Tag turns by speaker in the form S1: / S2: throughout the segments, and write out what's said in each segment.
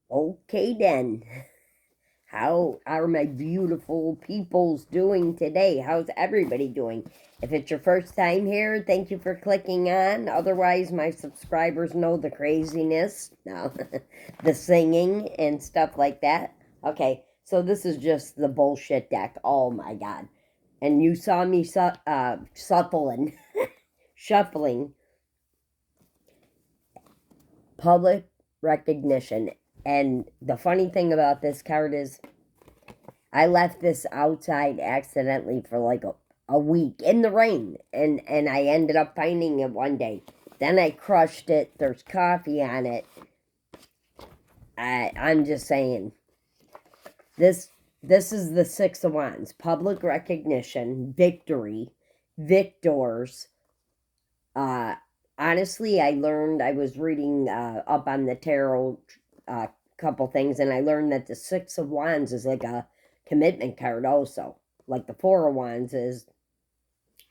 S1: Okay then. How are my beautiful peoples doing today? How's everybody doing? If it's your first time here, thank you for clicking on. Otherwise, my subscribers know the craziness, no, the singing and stuff like that. Okay, so this is just the bullshit deck. Oh my god. And you saw me shuffling public recognition. And the funny thing about this card is I left this outside accidentally for like a week in the rain, and I ended up finding it one day. Then I crushed it. There's coffee on it. I'm just saying this. This is the Six of Wands: public recognition, victory, victors. Uh, Honestly, I was reading up on the tarot couple things, and I learned that the Six of Wands is like a commitment card, also. Like the Four of Wands is,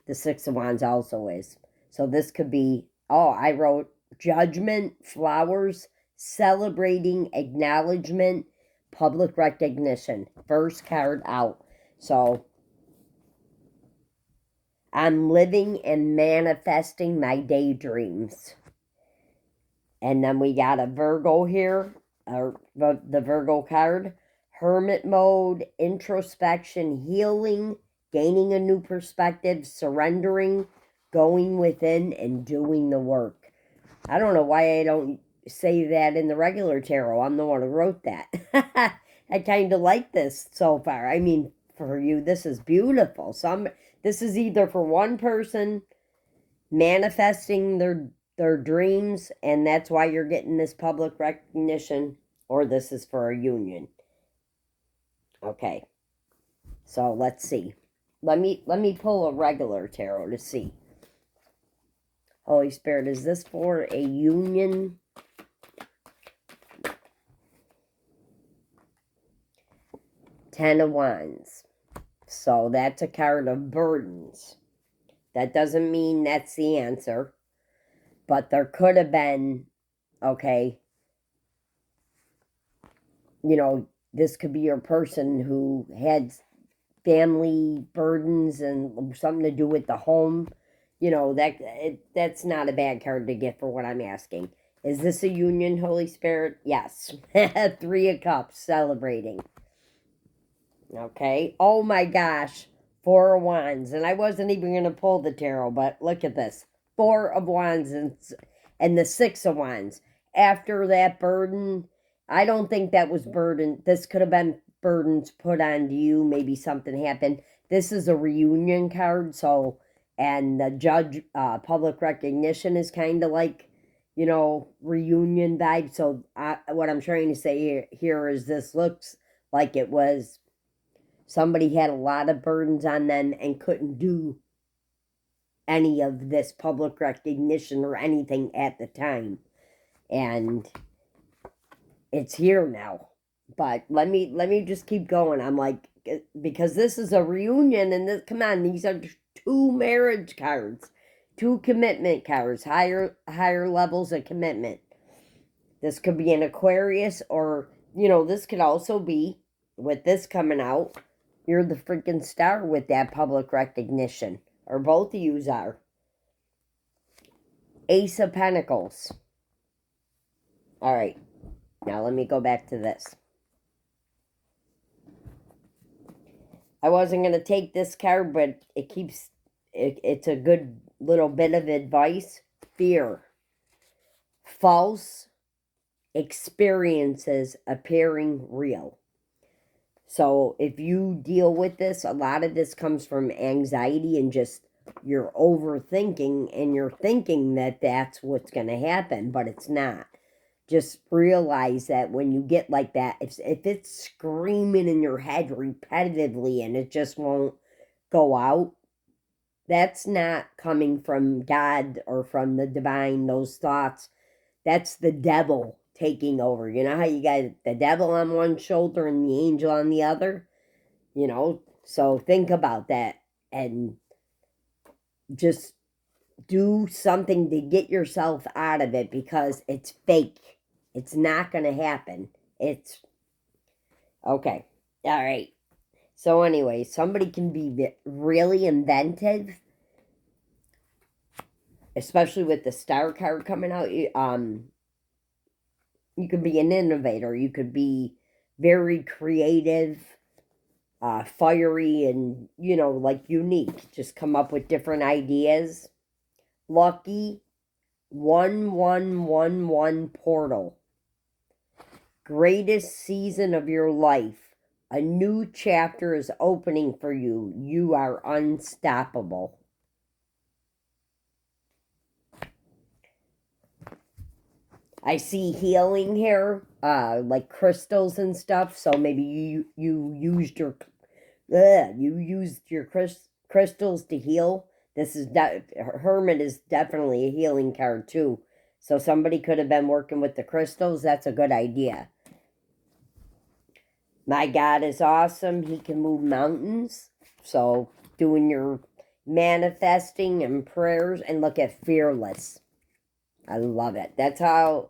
S1: the Six of Wands also is. So this could be, oh, I wrote judgment, flowers, celebrating, acknowledgement, public recognition. First card out. So I'm living and manifesting my daydreams. And then we got a Virgo here, the Virgo card. Hermit mode, introspection, healing, gaining a new perspective, surrendering, going within, and doing the work. I don't know why I don't say that in the regular tarot. I'm the one who wrote that. I kind of like this so far. I mean, for you, this is beautiful. This is either for one person manifesting their dreams, and that's why you're getting this public recognition, or this is for a union. Okay, so let's see. Let me pull a regular tarot to see. Holy Spirit, is this for a union? Ten of Wands. So that's a card of burdens. That doesn't mean that's the answer, but there could have been, okay, this could be your person who had family burdens and something to do with the home. That's not a bad card to get for what I'm asking. Is this a union, Holy Spirit? Yes. Three of Cups, celebrating. Okay. Oh my gosh. Four of Wands. And I wasn't even going to pull the tarot, but look at this. Four of Wands and the Six of Wands. After that burden, I don't think that was burden. This could have been burdens put onto you. Maybe something happened. This is a reunion card, so, and the judge, public recognition is kind of like, reunion vibe. So what I'm trying to say here is this looks like it was somebody had a lot of burdens on them and couldn't do any of this public recognition or anything at the time. And it's here now. But let me just keep going. I'm like, because this is a reunion, and this, come on, these are two marriage cards, two commitment cards, higher levels of commitment. This could be an Aquarius, or this could also be, with this coming out, you're the freaking star with that public recognition, or both of yous are. Ace of Pentacles. All right, now let me go back to this. I wasn't going to take this card, but it's a good little bit of advice. Fear. False experiences appearing real. So if you deal with this, a lot of this comes from anxiety and just you're overthinking, and you're thinking that that's what's going to happen, but it's not. Just realize that when you get like that, if it's screaming in your head repetitively and it just won't go out, that's not coming from God or from the divine, those thoughts. That's the devil taking over. You know how you got the devil on one shoulder and the angel on the other? So think about that and just do something to get yourself out of it, because it's fake. It's not going to happen. It's okay. All right. So anyway, somebody can be really inventive, especially with the star card coming out. You could be an innovator. You could be very creative, fiery, and like unique. Just come up with different ideas. Lucky 1111 portal. Greatest season of your life. A new chapter is opening for you. You are unstoppable. I see healing here, like crystals and stuff. So maybe you used your crystals to heal. This is Hermit is definitely a healing card too. So somebody could have been working with the crystals. That's a good idea. My God is awesome. He can move mountains. So doing your manifesting and prayers, and look at fearless. I love it. That's how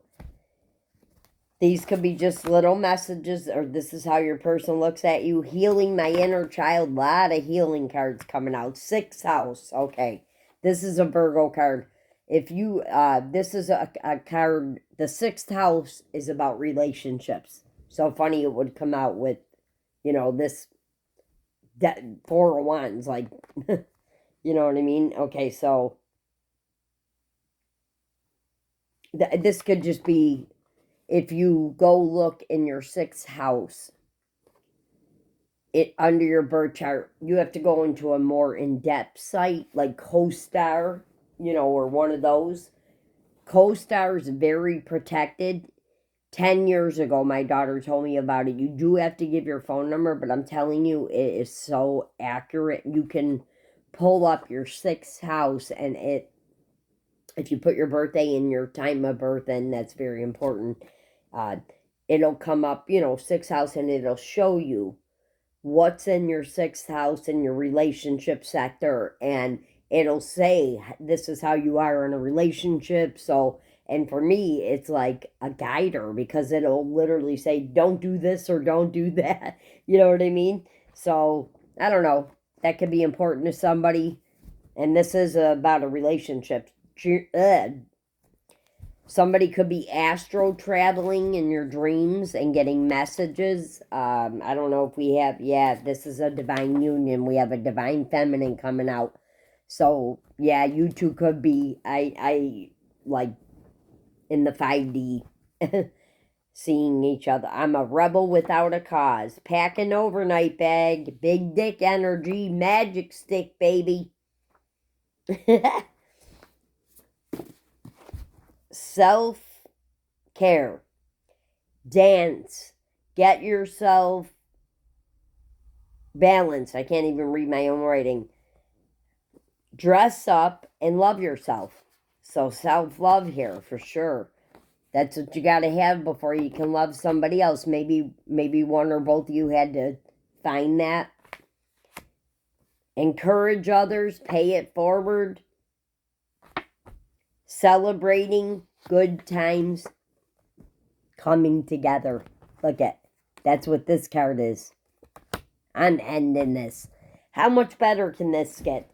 S1: these could be just little messages, or this is how your person looks at you. Healing my inner child. Lot of healing cards coming out. 6th house. Okay. This is a Virgo card. If you, this is a card, the 6th house is about relationships. So funny it would come out with, this 4 of Wands, like, you know what I mean? Okay, so this could just be, if you go look in your 6th house, it under your birth chart, you have to go into a more in-depth site like CoStar, or one of those. CoStar is very protected. 10 years ago, my daughter told me about it. You do have to give your phone number, but I'm telling you, it is so accurate. You can pull up your 6th house, and if you put your birthday and your time of birth in, that's very important. It'll come up, 6th house, and it'll show you what's in your 6th house in your relationship sector, and it'll say this is how you are in a relationship. So, and for me, it's like a guider, because it'll literally say don't do this or don't do that. You know what I mean? So I don't know, that could be important to somebody. And this is about a relationship. Somebody could be astro traveling in your dreams and getting messages. I don't know if we have, this is a divine union. We have a divine feminine coming out. So, yeah, you two could be, I like, in the 5D, seeing each other. I'm a rebel without a cause. Pack an overnight bag. Big dick energy. Magic stick, baby. Self-care. Dance. Get yourself balanced. I can't even read my own writing. Dress up and love yourself. So self-love here for sure. That's what you got to have before you can love somebody else. Maybe one or both of you had to find that. Encourage others. Pay it forward. Celebrating good times. Coming together. Look at, that's what this card is. I'm ending this. How much better can this get?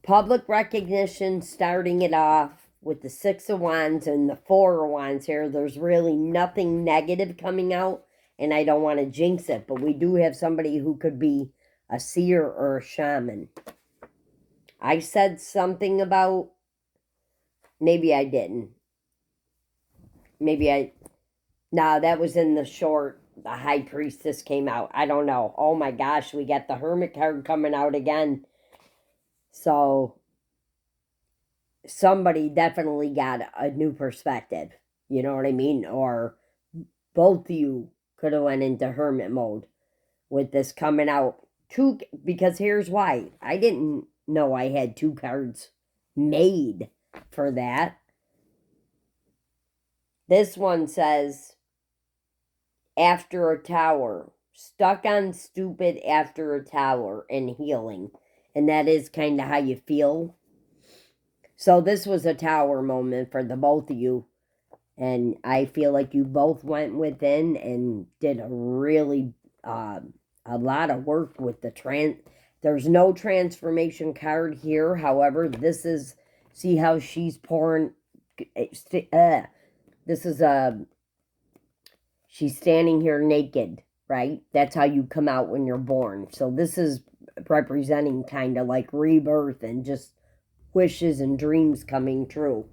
S1: Public recognition, starting it off with the 6 of Wands and the 4 of Wands here. There's really nothing negative coming out, and I don't want to jinx it, but we do have somebody who could be a seer or a shaman. I said something about, maybe I didn't. No, that was in the short. The High Priestess came out. I don't know. Oh my gosh, we got the Hermit card coming out again. So somebody definitely got a new perspective. You know what I mean? Or both of you could have went into hermit mode with this coming out. Because here's why. I didn't know I had 2 cards made for that. This one says, after a tower. Stuck on stupid after a tower and healing. And that is kind of how you feel. So this was a tower moment for the both of you. And I feel like you both went within and did a really a lot of work with the. There's no transformation card here. However, this is, see how she's pouring. This is she's standing here naked, right? That's how you come out when you're born. So this is representing kind of like rebirth and just wishes and dreams coming true.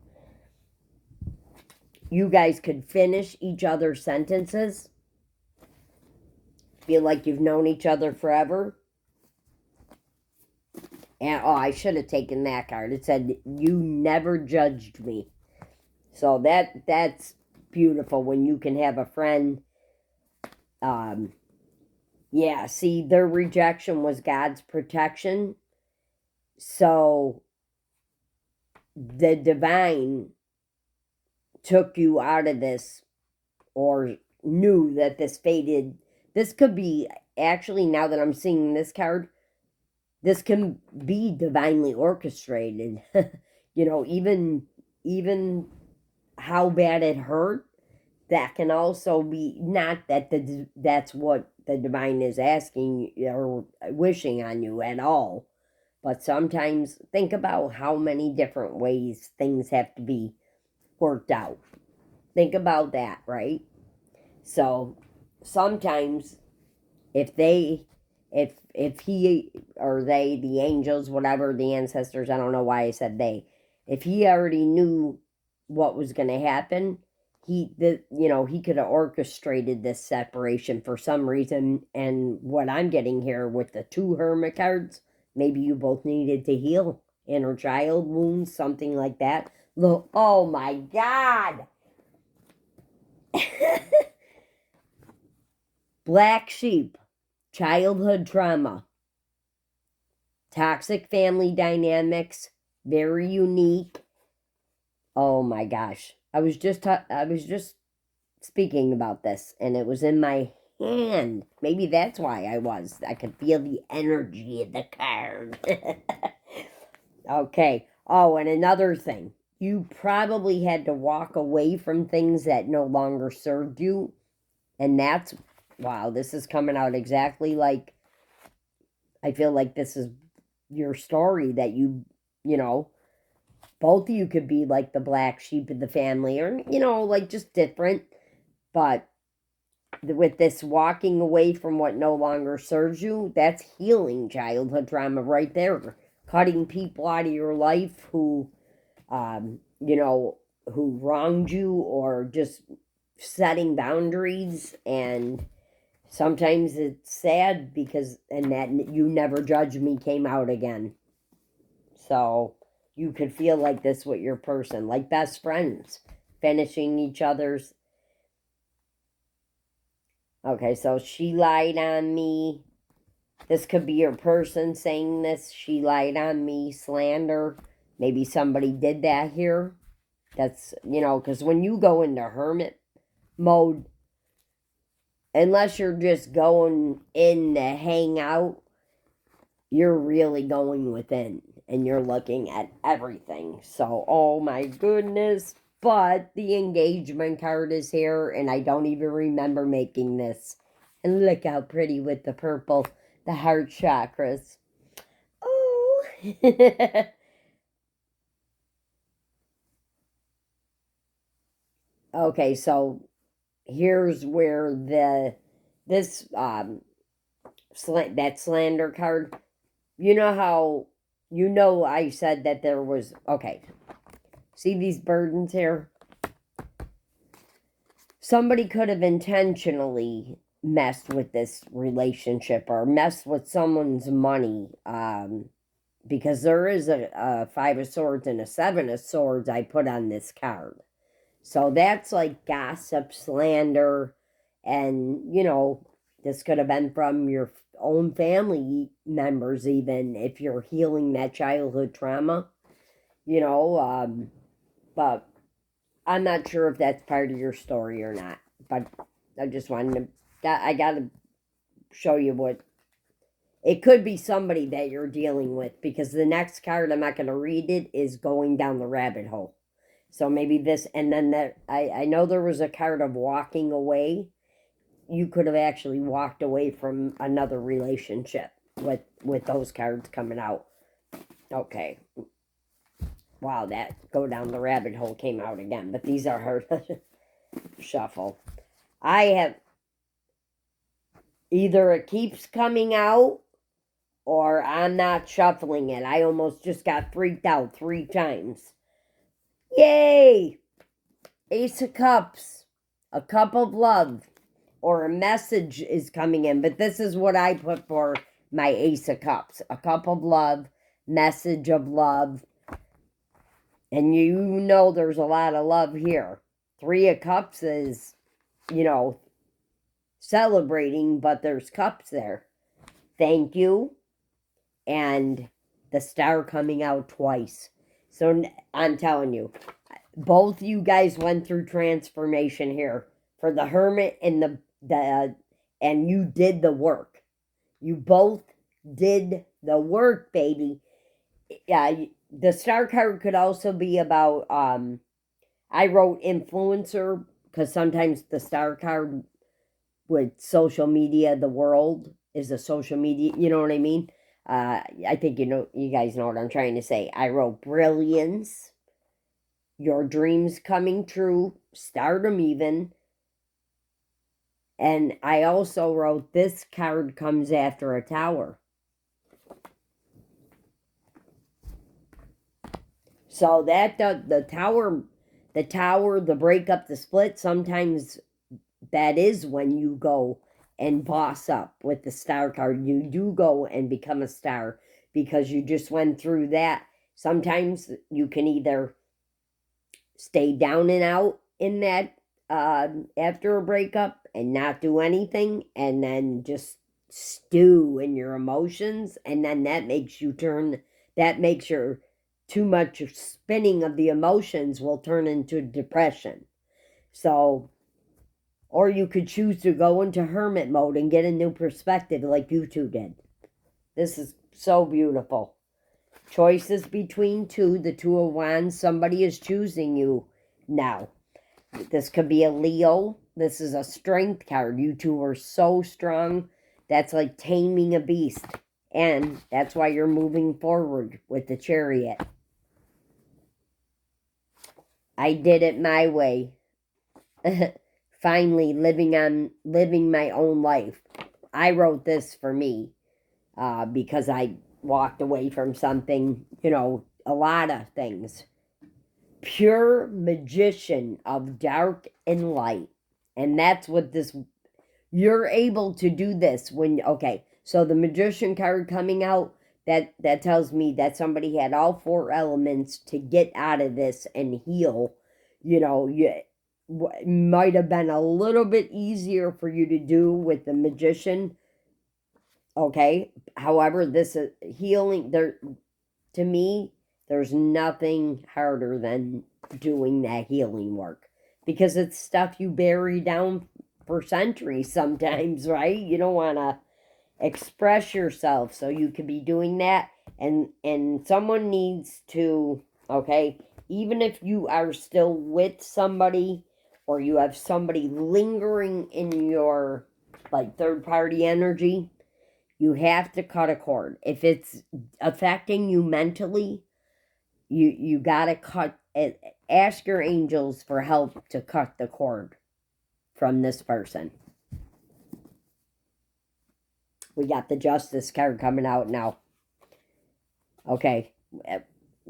S1: You guys could finish each other's sentences. Feel like you've known each other forever. And oh, I should have taken that card. It said you never judged me. So that's beautiful when you can have a friend. Yeah, see, their rejection was God's protection. So the divine took you out of this, or knew that this faded. This could be, actually, now that I'm seeing this card, this can be divinely orchestrated. You know, even how bad it hurt, that can also be, not that that's what the divine is asking or wishing on you at all, but sometimes think about how many different ways things have to be worked out. Think about that, right? So sometimes if they if he or they, the angels, whatever, the ancestors, I don't know why I said they, if he already knew what was going to happen, he could have orchestrated this separation for some reason. And what I'm getting here with the two hermit cards, maybe you both needed to heal inner child wounds, something like that. Look, oh my God. Black sheep, childhood trauma, toxic family dynamics, very unique. Oh my gosh. I was just speaking about this, and it was in my hand. Maybe that's why I could feel the energy of the card. Okay. Oh, and another thing. You probably had to walk away from things that no longer served you. And that's, wow, this is coming out exactly like, I feel like this is your story, that you know, both of you could be like the black sheep of the family, or, like just different. But with this walking away from what no longer serves you, that's healing childhood trauma right there. Cutting people out of your life who, who wronged you, or just setting boundaries. And sometimes it's sad because, and that you never judge me came out again. So you could feel like this with your person, like best friends, finishing each other's. Okay, so she lied on me. This could be your person saying this. She lied on me, slander. Maybe somebody did that here. That's, because when you go into hermit mode, unless you're just going in to hang out, you're really going within and you're looking at everything. So, oh my goodness. But the engagement card is here, and I don't even remember making this. And look how pretty with the purple, the heart chakras. Oh. Okay, so here's where this that slander card, how, I said that there was, okay, see these burdens here? Somebody could have intentionally messed with this relationship or messed with someone's money, because there is a Five of Swords and a Seven of Swords I put on this card. So that's like gossip, slander, and, this could have been from your own family members, even if you're healing that childhood trauma, but I'm not sure if that's part of your story or not. But I just wanted to, I got to show you what, it could be somebody that you're dealing with, because the next card, I'm not going to read it, is going down the rabbit hole. So maybe this, and then that, I know there was a card of walking away. You could have actually walked away from another relationship with those cards coming out. Okay. Wow, that go down the rabbit hole came out again, but these are hard to shuffle. I have either it keeps coming out or I'm not shuffling it. I almost just got freaked out 3 times. Yay! Ace of Cups, a cup of love, or a message is coming in. But this is what I put for my Ace of Cups. A cup of love, message of love. And you know there's a lot of love here. 3 of Cups is, celebrating, but there's cups there. Thank you. And the star coming out twice. So I'm telling you, both you guys went through transformation here for the Hermit and and you did the work. You both did the work, baby. Yeah, the star card could also be about I wrote influencer because sometimes the star card with social media, the world is a social media, you know what I mean? I think you guys know what I'm trying to say. I wrote brilliance, your dreams coming true, stardom even. And I also wrote this card comes after a tower. So that the tower, the breakup, the split, sometimes that is when you go and boss up with the star card. You do go and become a star because you just went through that. Sometimes you can either stay down and out in that after a breakup and not do anything and then just stew in your emotions, and then that makes your too much spinning of the emotions will turn into depression. So, or you could choose to go into hermit mode and get a new perspective like you two did. This is so beautiful. Choices between two, the 2 of Wands. Somebody is choosing you now. This could be a Leo. This is a strength card. You two are so strong. That's like taming a beast. And that's why you're moving forward with the Chariot. I did it my way. Finally living my own life. I wrote this for me because I walked away from something, a lot of things. Pure magician of dark and light. And that's what you're able to do this so the magician card coming out, that tells me that somebody had all 4 elements to get out of this and heal. Might have been a little bit easier for you to do with the magician. Okay. However, this is healing. To me, there's nothing harder than doing that healing work because it's stuff you bury down for centuries sometimes, right? You don't want to express yourself, so you could be doing that, and someone needs to, even if you are still with somebody or you have somebody lingering in your like third party energy, you have to cut a cord. If it's affecting you mentally, you gotta cut it. Ask your angels for help to cut the cord from this person. We got the Justice card coming out now. Okay,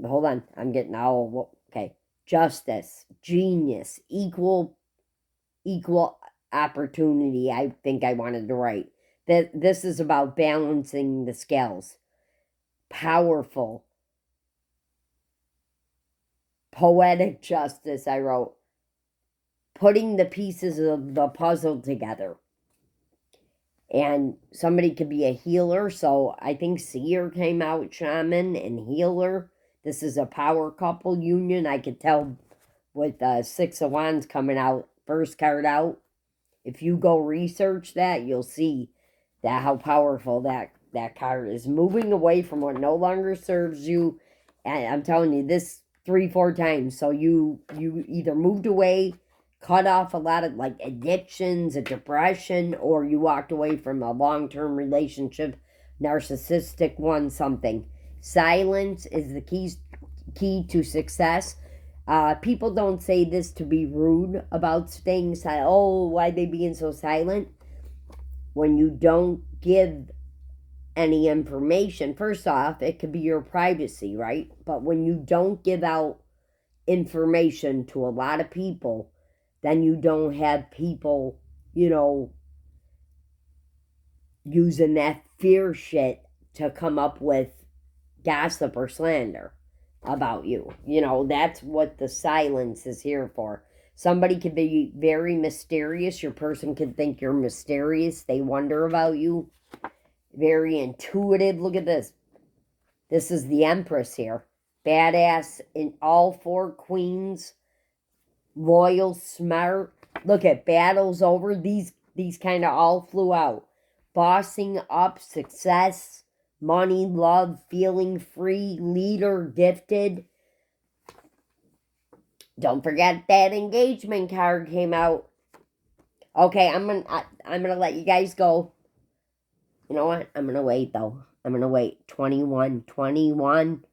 S1: hold on. I'm getting all okay. Justice, genius, equal opportunity. I think I wanted to write that. This is about balancing the scales. Powerful, poetic justice. I wrote putting the pieces of the puzzle together. And somebody could be a healer. So I think Seer came out, shaman and healer. This is a power couple union. I could tell with 6 of Wands coming out, first card out. If you go research that, you'll see that how powerful that card is. Moving away from what no longer serves you. And I'm telling you, this 3-4 times. So you either moved away, cut off a lot of like addictions, a depression, or you walked away from a long-term relationship, narcissistic one, something. Silence is the key to success. People don't say this to be rude about things. Oh, why they being so silent? When you don't give any information, first off, it could be your privacy, right? But when you don't give out information to a lot of people, then you don't have people, using that fear shit to come up with gossip or slander about you. That's what the silence is here for. Somebody could be very mysterious. Your person could think you're mysterious. They wonder about you. Very intuitive. Look at this. This is the Empress here. Badass in all 4 queens. Loyal, smart. Look at battles over. These kind of all flew out. Bossing up, success, money, love, feeling free, leader, gifted. Don't forget that engagement card came out. Okay, I'm gonna let you guys go. You know what? I'm gonna wait though. I'm gonna wait. 21, 21,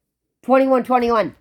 S1: 21, 21.